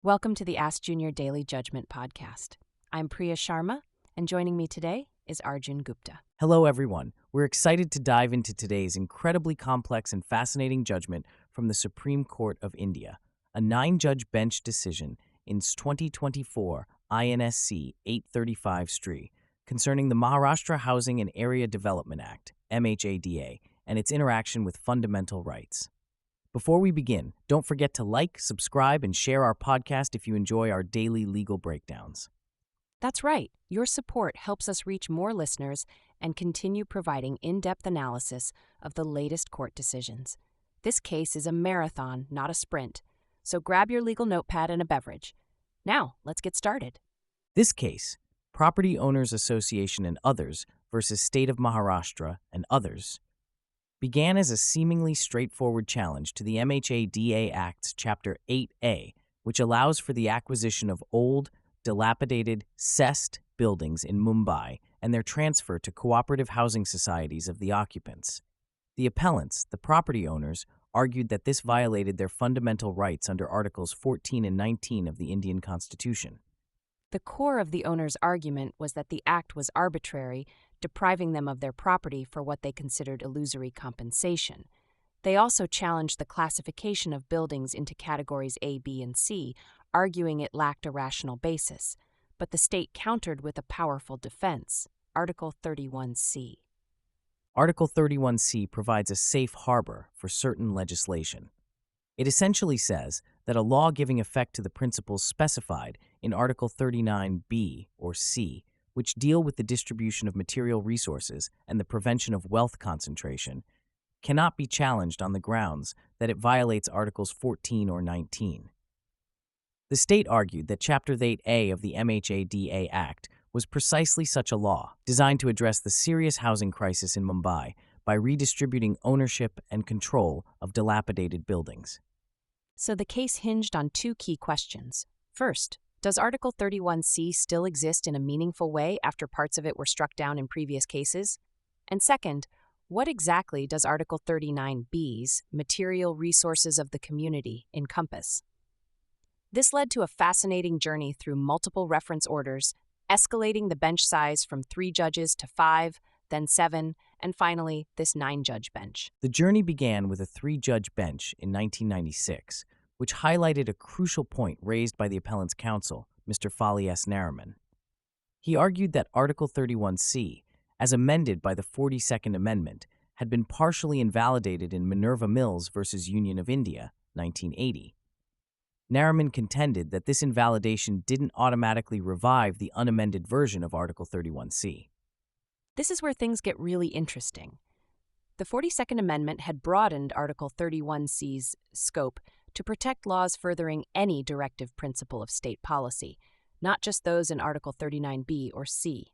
Welcome to the Ask Junior Daily Judgment podcast. I'm Priya Sharma, and joining me today is Arjun Gupta. Hello, everyone. We're excited to dive into today's incredibly complex and fascinating judgment from the Supreme Court of India, a 9-judge bench decision in 2024 INSC 835-3 concerning the Maharashtra Housing and Area Development Act, MHADA, and its interaction with fundamental rights. Before we begin, don't forget to like, subscribe, and share our podcast if you enjoy our daily legal breakdowns. That's right. Your support helps us reach more listeners and continue providing in-depth analysis of the latest court decisions. This case is a marathon, not a sprint, so grab your legal notepad and a beverage. Now, let's get started. This case, Property Owners Association and Others versus State of Maharashtra and Others, began as a seemingly straightforward challenge to the MHADA Act's Chapter 8A, which allows for the acquisition of old, dilapidated, cessed buildings in Mumbai and their transfer to cooperative housing societies of the occupants. The appellants, the property owners, argued that this violated their fundamental rights under Articles 14 and 19 of the Indian Constitution. The core of the owner's argument was that the act was arbitrary, depriving them of their property for what they considered illusory compensation. They also challenged the classification of buildings into categories A, B, and C, arguing it lacked a rational basis. But the state countered with a powerful defense, Article 31C. Article 31C provides a safe harbor for certain legislation. It essentially says that a law giving effect to the principles specified in Article 39B or C, which deal with the distribution of material resources and the prevention of wealth concentration, cannot be challenged on the grounds that it violates Articles 14 or 19. The state argued that Chapter 8A of the MHADA Act was precisely such a law, designed to address the serious housing crisis in Mumbai by redistributing ownership and control of dilapidated buildings. So the case hinged on two key questions. First, does Article 31C still exist in a meaningful way after parts of it were struck down in previous cases? And second, what exactly does Article 39B's material resources of the community encompass? This led to a fascinating journey through multiple reference orders, escalating the bench size from 3 judges to 5, then 7, and finally, this 9-judge bench. The journey began with a 3-judge bench in 1996, which highlighted a crucial point raised by the appellant's counsel, Mr. Fali S. Nariman. He argued that Article 31C, as amended by the 42nd Amendment, had been partially invalidated in Minerva Mills v. Union of India, 1980. Nariman contended that this invalidation didn't automatically revive the unamended version of Article 31C. This is where things get really interesting. The 42nd Amendment had broadened Article 31C's scope to protect laws furthering any directive principle of state policy, not just those in Article 39B or C.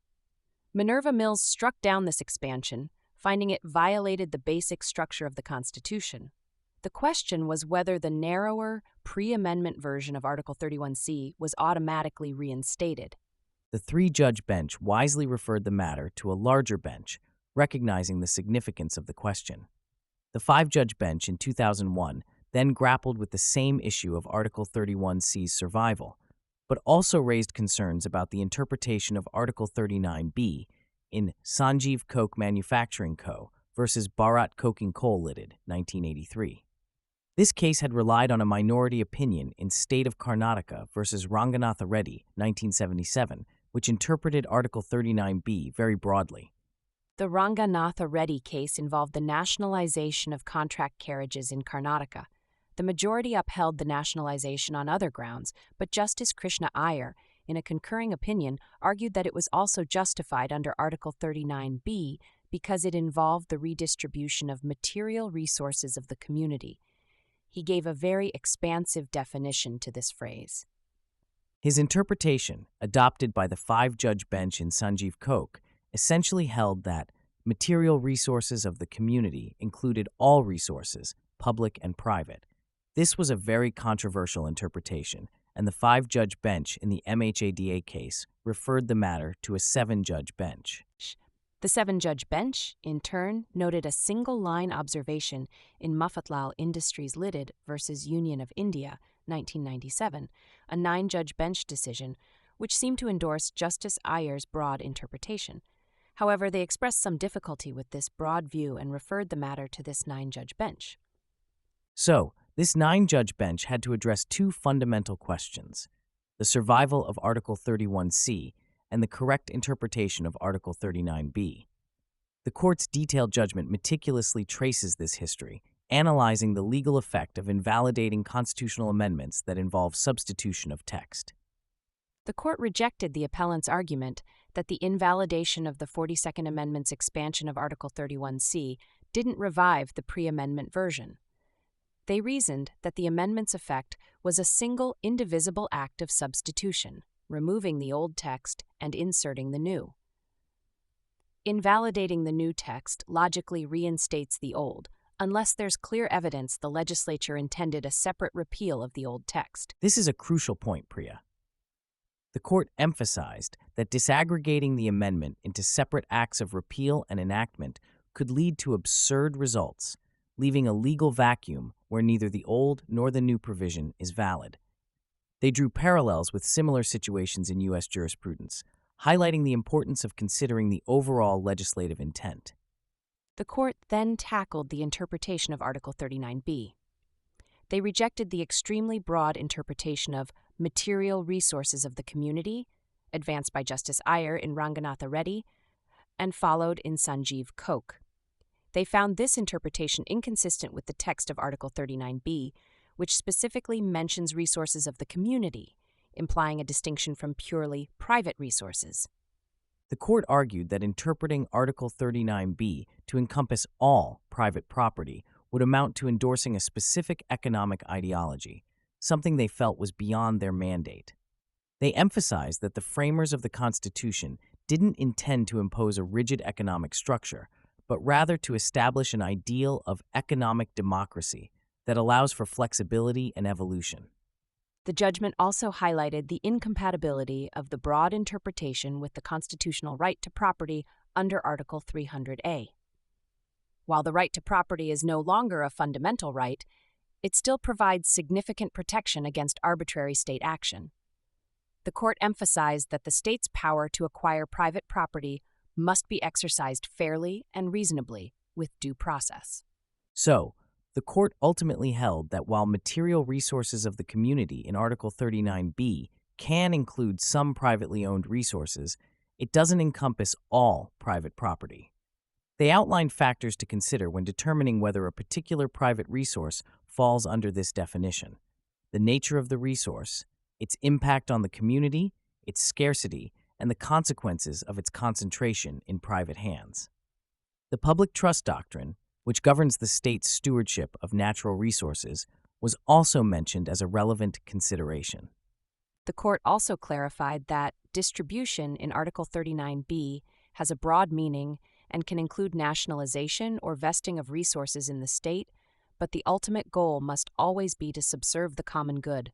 Minerva Mills struck down this expansion, finding it violated the basic structure of the Constitution. The question was whether the narrower, pre-amendment version of Article 31C was automatically reinstated. The 3-judge bench wisely referred the matter to a larger bench, recognizing the significance of the question. The 5-judge bench in 2001 then grappled with the same issue of Article 31C's survival, but also raised concerns about the interpretation of Article 39B in Sanjeev Coke Manufacturing Co. versus Bharat Coking Coal Limited, 1983. This case had relied on a minority opinion in State of Karnataka versus Ranganatha Reddy, 1977, which interpreted Article 39B very broadly. The Ranganatha Reddy case involved the nationalization of contract carriages in Karnataka. The majority upheld the nationalization on other grounds, but Justice Krishna Iyer, in a concurring opinion, argued that it was also justified under Article 39B because it involved the redistribution of material resources of the community. He gave a very expansive definition to this phrase. His interpretation, adopted by the 5-judge bench in Sanjeev Coke, essentially held that material resources of the community included all resources, public and private. This was a very controversial interpretation, and the 5-judge bench in the MHADA case referred the matter to a 7-judge bench. The 7-judge bench, in turn, noted a single-line observation in Mafatlal Industries Limited versus Union of India, 1997, a 9-judge bench decision which seemed to endorse Justice Iyer's broad interpretation. However, they expressed some difficulty with this broad view and referred the matter to this 9-judge bench. So, this 9-judge bench had to address two fundamental questions: the survival of Article 31C and the correct interpretation of Article 39B. The court's detailed judgment meticulously traces this history, analyzing the legal effect of invalidating constitutional amendments that involve substitution of text. The court rejected the appellant's argument that the invalidation of the 42nd Amendment's expansion of Article 31C didn't revive the pre-amendment version. They reasoned that the amendment's effect was a single, indivisible act of substitution, removing the old text and inserting the new. Invalidating the new text logically reinstates the old, unless there's clear evidence the legislature intended a separate repeal of the old text. This is a crucial point, Priya. The court emphasized that disaggregating the amendment into separate acts of repeal and enactment could lead to absurd results, leaving a legal vacuum where neither the old nor the new provision is valid. They drew parallels with similar situations in U.S. jurisprudence, highlighting the importance of considering the overall legislative intent. The court then tackled the interpretation of Article 39B. They rejected the extremely broad interpretation of material resources of the community, advanced by Justice Iyer in Ranganatha Reddy, and followed in Sanjeev Koch. They found this interpretation inconsistent with the text of Article 39B, which specifically mentions resources of the community, implying a distinction from purely private resources. The court argued that interpreting Article 39B to encompass all private property would amount to endorsing a specific economic ideology, something they felt was beyond their mandate. They emphasized that the framers of the Constitution didn't intend to impose a rigid economic structure, but rather to establish an ideal of economic democracy that allows for flexibility and evolution. The judgment also highlighted the incompatibility of the broad interpretation with the constitutional right to property under Article 300A. While the right to property is no longer a fundamental right, it still provides significant protection against arbitrary state action. The court emphasized that the state's power to acquire private property must be exercised fairly and reasonably, with due process. So, the court ultimately held that while material resources of the community in Article 39B can include some privately owned resources, it doesn't encompass all private property. They outlined factors to consider when determining whether a particular private resource falls under this definition: the nature of the resource, its impact on the community, its scarcity, and the consequences of its concentration in private hands. The public trust doctrine, which governs the state's stewardship of natural resources, was also mentioned as a relevant consideration. The court also clarified that distribution in Article 39B has a broad meaning and can include nationalization or vesting of resources in the state, but the ultimate goal must always be to subserve the common good.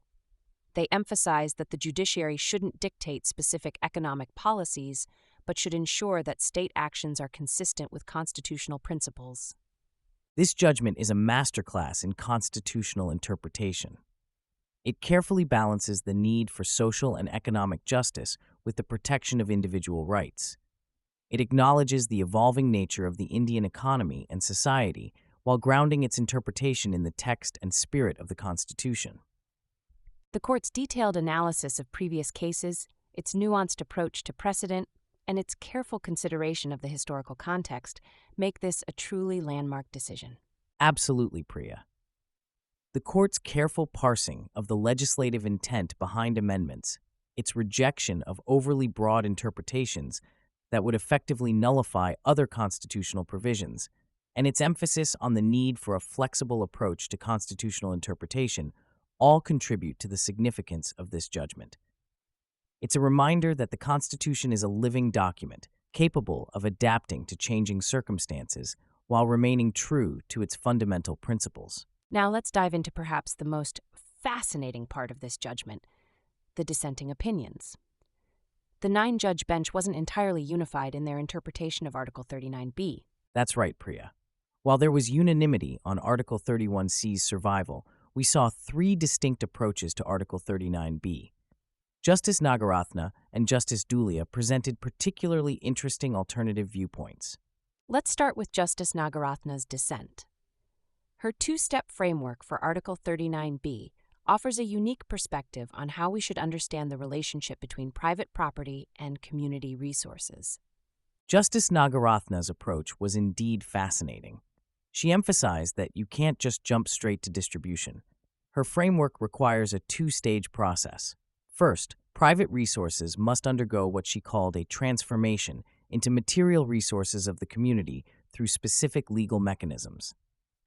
They emphasized that the judiciary shouldn't dictate specific economic policies, but should ensure that state actions are consistent with constitutional principles. This judgment is a masterclass in constitutional interpretation. It carefully balances the need for social and economic justice with the protection of individual rights. It acknowledges the evolving nature of the Indian economy and society while grounding its interpretation in the text and spirit of the Constitution. The court's detailed analysis of previous cases, its nuanced approach to precedent, and its careful consideration of the historical context make this a truly landmark decision. Absolutely, Priya. The court's careful parsing of the legislative intent behind amendments, its rejection of overly broad interpretations that would effectively nullify other constitutional provisions, and its emphasis on the need for a flexible approach to constitutional interpretation all contribute to the significance of this judgment. It's a reminder that the Constitution is a living document, capable of adapting to changing circumstances while remaining true to its fundamental principles. Now let's dive into perhaps the most fascinating part of this judgment, the dissenting opinions. The 9-judge bench wasn't entirely unified in their interpretation of Article 39B. That's right, Priya. While there was unanimity on Article 31C's survival, we saw three distinct approaches to Article 39B. Justice Nagarathna and Justice Dhulia presented particularly interesting alternative viewpoints. Let's start with Justice Nagarathna's dissent. Her two-step framework for Article 39B offers a unique perspective on how we should understand the relationship between private property and community resources. Justice Nagarathna's approach was indeed fascinating. She emphasized that you can't just jump straight to distribution. Her framework requires a two-stage process. First, private resources must undergo what she called a transformation into material resources of the community through specific legal mechanisms.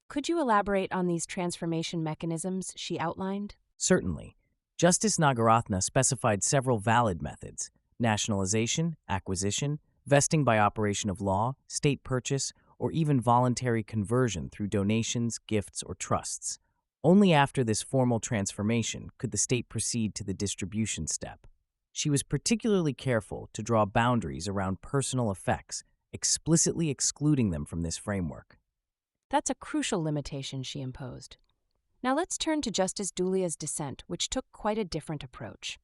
Could you elaborate on these transformation mechanisms she outlined? Certainly. Justice Nagarathna specified several valid methods: nationalization, acquisition, vesting by operation of law, state purchase, or even voluntary conversion through donations, gifts, or trusts. Only after this formal transformation could the state proceed to the distribution step. She was particularly careful to draw boundaries around personal effects, explicitly excluding them from this framework. That's a crucial limitation she imposed. Now let's turn to Justice Dhulia's dissent, which took quite a different approach.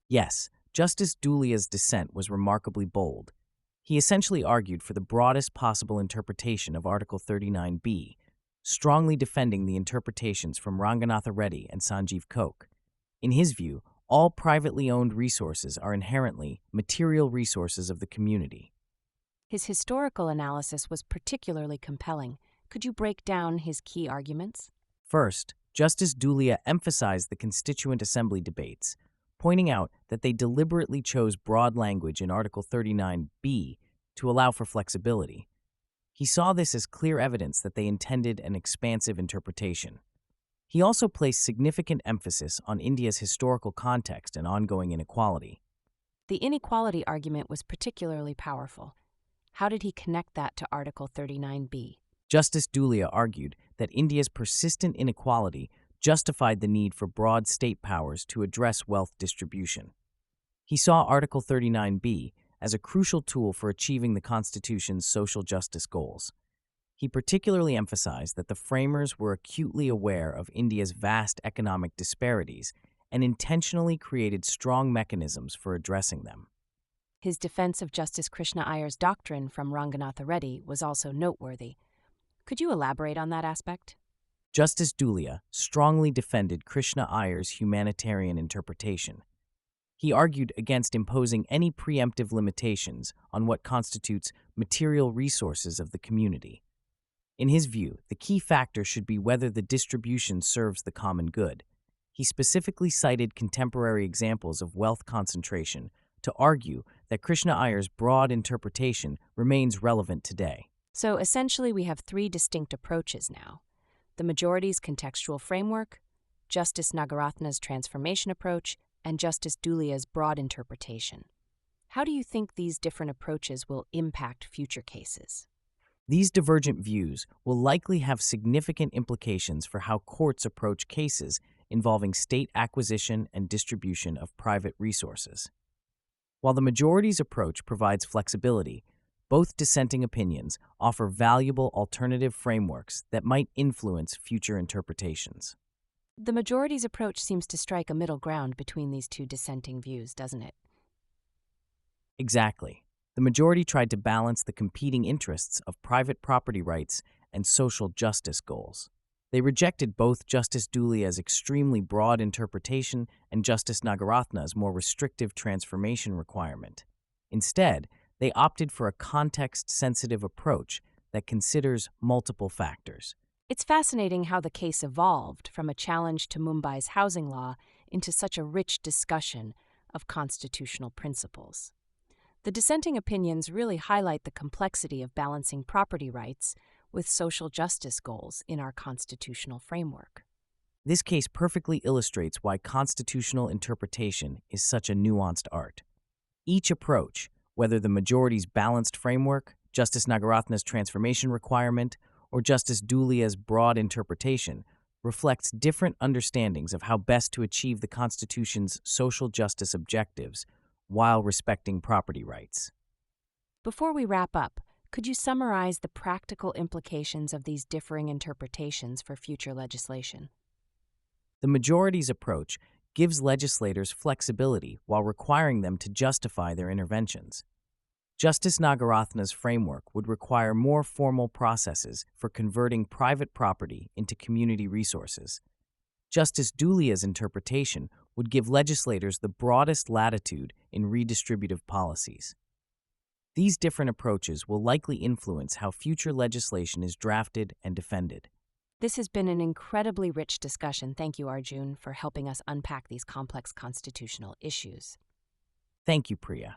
Yes, Justice Dhulia's dissent was remarkably bold. He essentially argued for the broadest possible interpretation of Article 39B, strongly defending the interpretations from Ranganatha Reddy and Sanjeev Koch. In his view, all privately owned resources are inherently material resources of the community. His historical analysis was particularly compelling. Could you break down his key arguments? First, Justice Dhulia emphasized the Constituent Assembly debates, pointing out that they deliberately chose broad language in Article 39B to allow for flexibility. He saw this as clear evidence that they intended an expansive interpretation. He also placed significant emphasis on India's historical context and ongoing inequality. The inequality argument was particularly powerful. How did he connect that to Article 39B? Justice Dhulia argued that India's persistent inequality justified the need for broad state powers to address wealth distribution. He saw Article 39B as a crucial tool for achieving the Constitution's social justice goals. He particularly emphasized that the framers were acutely aware of India's vast economic disparities and intentionally created strong mechanisms for addressing them. His defense of Justice Krishna Iyer's doctrine from Ranganatha Reddy was also noteworthy. Could you elaborate on that aspect? Justice Dhulia strongly defended Krishna Iyer's humanitarian interpretation. He argued against imposing any preemptive limitations on what constitutes material resources of the community. In his view, the key factor should be whether the distribution serves the common good. He specifically cited contemporary examples of wealth concentration to argue that Krishna Iyer's broad interpretation remains relevant today. So essentially we have three distinct approaches now: the majority's contextual framework, Justice Nagarathna's transformation approach, and Justice Dhulia's broad interpretation. How do you think these different approaches will impact future cases? These divergent views will likely have significant implications for how courts approach cases involving state acquisition and distribution of private resources. While the majority's approach provides flexibility, both dissenting opinions offer valuable alternative frameworks that might influence future interpretations. The majority's approach seems to strike a middle ground between these two dissenting views, doesn't it? Exactly. The majority tried to balance the competing interests of private property rights and social justice goals. They rejected both Justice Dhulia's extremely broad interpretation and Justice Nagarathna's more restrictive transformation requirement. Instead, they opted for a context-sensitive approach that considers multiple factors. It's fascinating how the case evolved from a challenge to Mumbai's housing law into such a rich discussion of constitutional principles. The dissenting opinions really highlight the complexity of balancing property rights with social justice goals in our constitutional framework. This case perfectly illustrates why constitutional interpretation is such a nuanced art. Each approach, whether the majority's balanced framework, Justice Nagarathna's transformation requirement, or Justice Dhulia's broad interpretation, reflects different understandings of how best to achieve the Constitution's social justice objectives while respecting property rights. Before we wrap up, could you summarize the practical implications of these differing interpretations for future legislation? The majority's approach gives legislators flexibility while requiring them to justify their interventions. Justice Nagarathna's framework would require more formal processes for converting private property into community resources. Justice Dhulia's interpretation would give legislators the broadest latitude in redistributive policies. These different approaches will likely influence how future legislation is drafted and defended. This has been an incredibly rich discussion. Thank you, Arjun, for helping us unpack these complex constitutional issues. Thank you, Priya.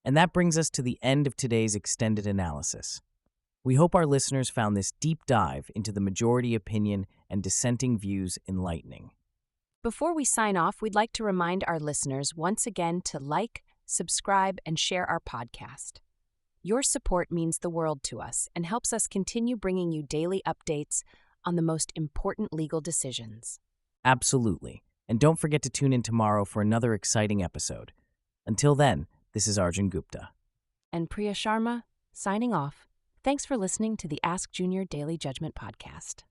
And that brings us to the end of today's extended analysis. We hope our listeners found this deep dive into the majority opinion and dissenting views enlightening. Before we sign off, we'd like to remind our listeners once again to like, subscribe, and share our podcast. Your support means the world to us and helps us continue bringing you daily updates on the most important legal decisions. Absolutely. And don't forget to tune in tomorrow for another exciting episode. Until then, this is Arjun Gupta. And Priya Sharma, signing off. Thanks for listening to the Ask Junior Daily Judgment Podcast.